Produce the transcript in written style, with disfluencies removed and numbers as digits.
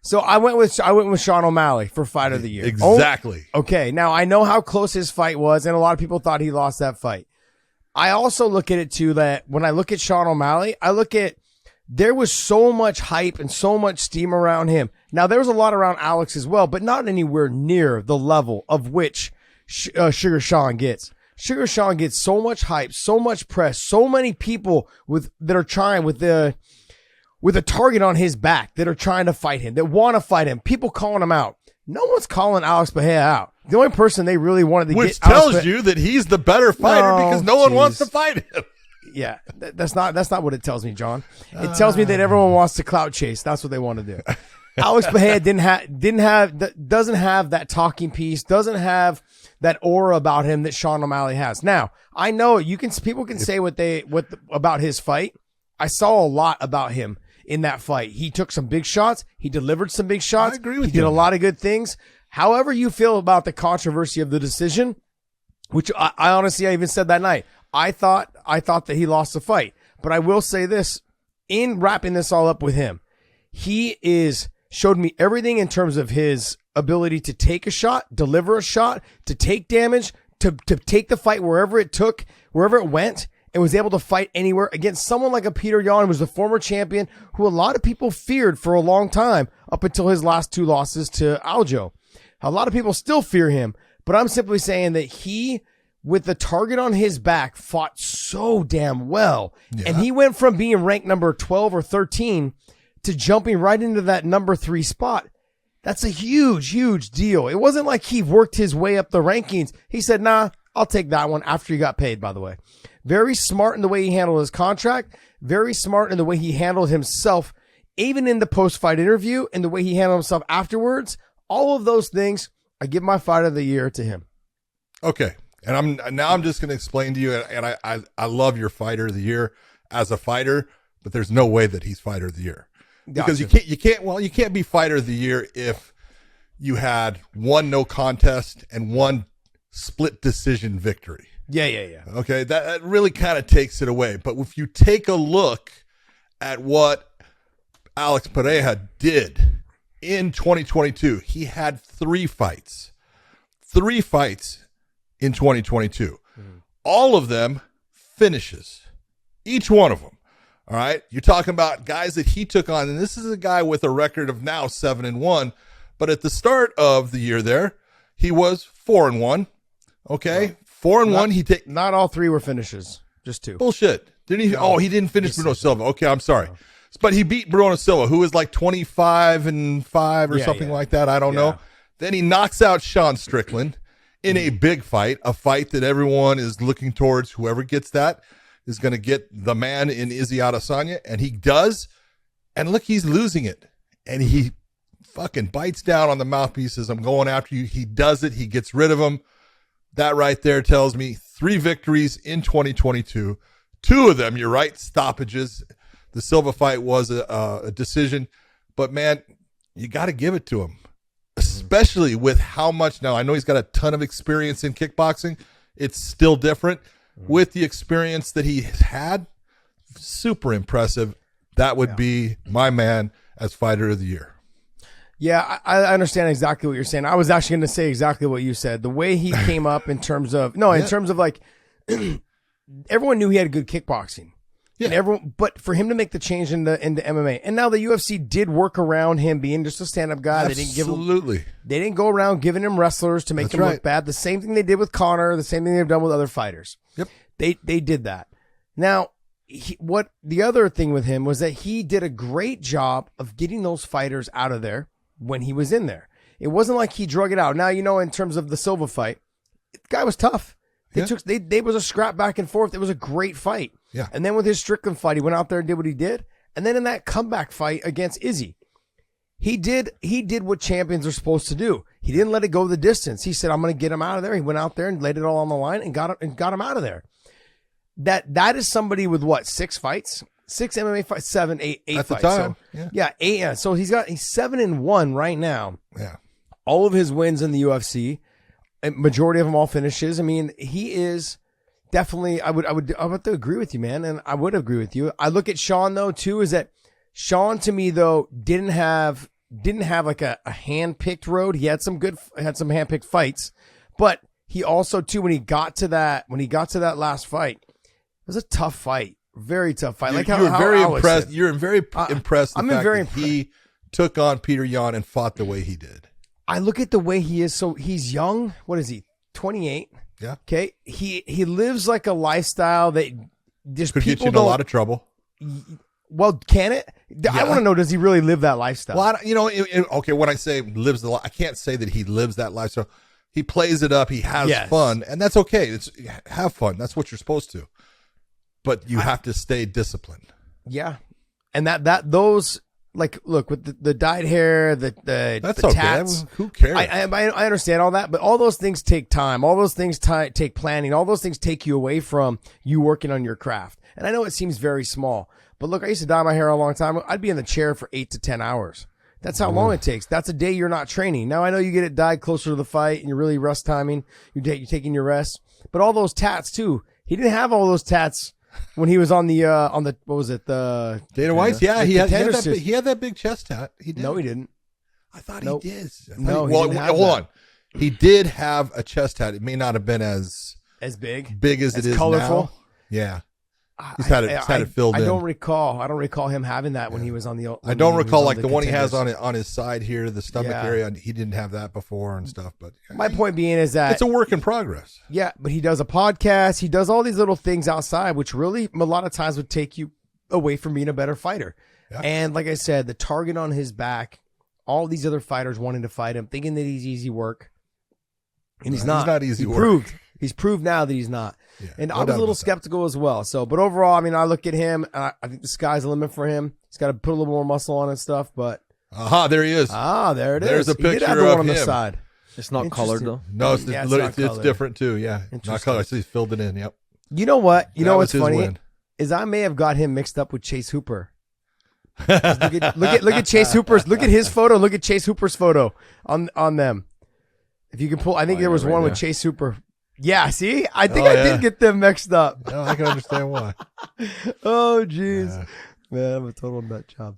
So I went with Sean O'Malley for Fight of the Year. Exactly. Okay. Now I know how close his fight was, and a lot of people thought he lost that fight. I also look at it too that when I look at Sean O'Malley, I look at there was so much hype and so much steam around him. Now there was a lot around Alex as well, but not anywhere near the level of which Sugar Sean gets. Sugar Sean gets so much hype, so much press, so many people that are trying with a target on his back that are trying to fight him, that want to fight him, people calling him out. No one's calling Alex Pareja out. The only person they really wanted to Which get tells you that he's the better fighter because no one wants to fight him. Yeah, that's not what it tells me, John. It tells me that everyone wants to clout chase. That's what they want to do. Alex Pareja doesn't have that talking piece, doesn't have that aura about him that Sean O'Malley has. Now, I know people can say about his fight. I saw a lot about him in that fight. He took some big shots. He delivered some big shots. I agree with you. He did a lot of good things. However you feel about the controversy of the decision, which I honestly, I even said that night, I thought that he lost the fight. But I will say this, in wrapping this all up with him, he showed me everything in terms of his ability to take a shot, deliver a shot, to take damage, to take the fight wherever it went, and was able to fight anywhere against someone like a Peter Yan, who was the former champion, who a lot of people feared for a long time up until his last 2 losses to Aljo. A lot of people still fear him, but I'm simply saying that he, with the target on his back, fought so damn well. Yeah. And he went from being ranked number 12 or 13 to jumping right into that number 3 spot. That's a huge, huge deal. It wasn't like he worked his way up the rankings. He said, nah, I'll take that one after he got paid, by the way. Very smart in the way he handled his contract. Very smart in the way he handled himself, even in the post-fight interview, and the way he handled himself afterwards. All of those things, I give my Fight of the Year to him. Okay. And I'm just going to explain to you, and I love your Fighter of the Year as a fighter, but there's no way that he's Fighter of the Year. Because you can't be Fighter of the Year if you had 1 no contest and 1 split decision victory. Yeah. Okay, that really kind of takes it away. But if you take a look at what Alex Pareja did in 2022, he had 3 fights. 3 fights in 2022. All of them finishes. Each one of them. All right. You're talking about guys that he took on, and this is a guy with a record of now 7-1. But at the start of the year there, he was 4-1. Okay. 4-1. Not all 3 were finishes. Just 2. Bullshit. Didn't he? No, he didn't finish Bruno Silva. Okay. I'm sorry. No. But he beat Bruno Silva, who was like 25-5 or something like that. I don't know. Then he knocks out Sean Strickland in a big fight, a fight that everyone is looking towards. Whoever gets that is going to get the man in Izzy Adesanya, and he does. And look, he's losing it. And he fucking bites down on the mouthpieces. I'm going after you. He does it. He gets rid of him. That right there tells me 3 victories in 2022. 2 of them, you're right, stoppages. The Silva fight was a decision. But, man, you got to give it to him, especially with how much. Now, I know he's got a ton of experience in kickboxing. It's still different. With the experience that he had, super impressive. That would be my man as Fighter of the Year. Yeah, I understand exactly what you're saying. I was actually going to say exactly what you said. The way he came up in terms of like everyone knew he had good kickboxing. Yeah. But for him to make the change into MMA, and now the UFC did work around him being just a stand-up guy. Absolutely. They didn't go around giving him wrestlers to make them look bad. The same thing they did with Conor, the same thing they've done with other fighters. Yep. They did that. Now, what the other thing with him was that he did a great job of getting those fighters out of there when he was in there. It wasn't like he drug it out. Now, in terms of the Silva fight, the guy was tough. They was a scrap back and forth. It was a great fight. Yeah. And then with his Strickland fight, he went out there and did what he did. And then in that comeback fight against Izzy, he did what champions are supposed to do. He didn't let it go the distance. He said, I'm going to get him out of there. He went out there and laid it all on the line and got him out of there. That is somebody with what, 6 fights? 6 MMA fights, 7, 8 At fights. The time. So, 8. Yeah. So he's 7-1 right now. Yeah. All of his wins in the UFC, majority of them all finishes. I mean, he is definitely, I would have to agree with you, man. And I would agree with you. I look at Sean though too, is that Sean to me though didn't have didn't have like a hand-picked road. He had some hand-picked fights, but he also too when he got to that last fight, it was a tough fight, very tough fight. Like you're very Alex impressed. said. You're very impressed. I'm very impressed. He took on Peter Yan and fought the way he did. I look at the way he is. So he's young. What is he? 28. Yeah. Okay. He lives like a lifestyle that just Could people get you in a lot of trouble. Well, can it? I want to know, does he really live that lifestyle? Well, okay, when I say lives the life, I can't say that he lives that lifestyle. He plays it up. He has fun, and that's okay. Have fun. That's what you're supposed to. But you have to stay disciplined. Yeah. And those, like, look, with the dyed hair, the okay. tats. Who cares? I understand all that, but all those things take time. All those things take planning. All those things take you away from you working on your craft. And I know it seems very small, but look, I used to dye my hair a long time. I'd be in the chair for 8 to 10 hours. That's how long it takes. That's a day you're not training. Now I know you get it dyed closer to the fight and you're really rest timing. You're taking your rest, but all those tats too. He didn't have all those tats when he was on the what was it, the Dana White's? Yeah, he had that big chest tat. He did. No, he didn't. I thought Nope. he did. No, hold on. He did have a chest tat. It may not have been as big as it is colorful. now. Yeah. He's had it filled in. I don't recall him having that when he was on the. I don't recall like the one he has on his side here, the stomach area. He didn't have that before and stuff. But my point being is that it's a work in progress. Yeah, but he does a podcast. He does all these little things outside, which really a lot of times would take you away from being a better fighter. Yeah. And like I said, the target on his back, all these other fighters wanting to fight him, thinking that he's easy work, and he's not. He's not easy work. He's proved now that he's not. Yeah, and I was a little skeptical as well. So, but overall, I mean, I look at him, and I think the sky's the limit for him. He's got to put a little more muscle on and stuff. But there he is. There it is. There's a picture he did have the one of on the him. side. It's not colored though. No, it's different too. Yeah, not colored. So he's filled it in. Yep. You know what? You know what's funny win. is I may have got him mixed up with Chase Hooper. look at Chase Hooper's. Look at his photo. Look at Chase Hooper's photo on them. If you can pull, I think there was one with Chase Hooper. Yeah, see? I think I did get them mixed up. No, I can understand why. Oh, jeez. Yeah. Man, I'm a total nut job.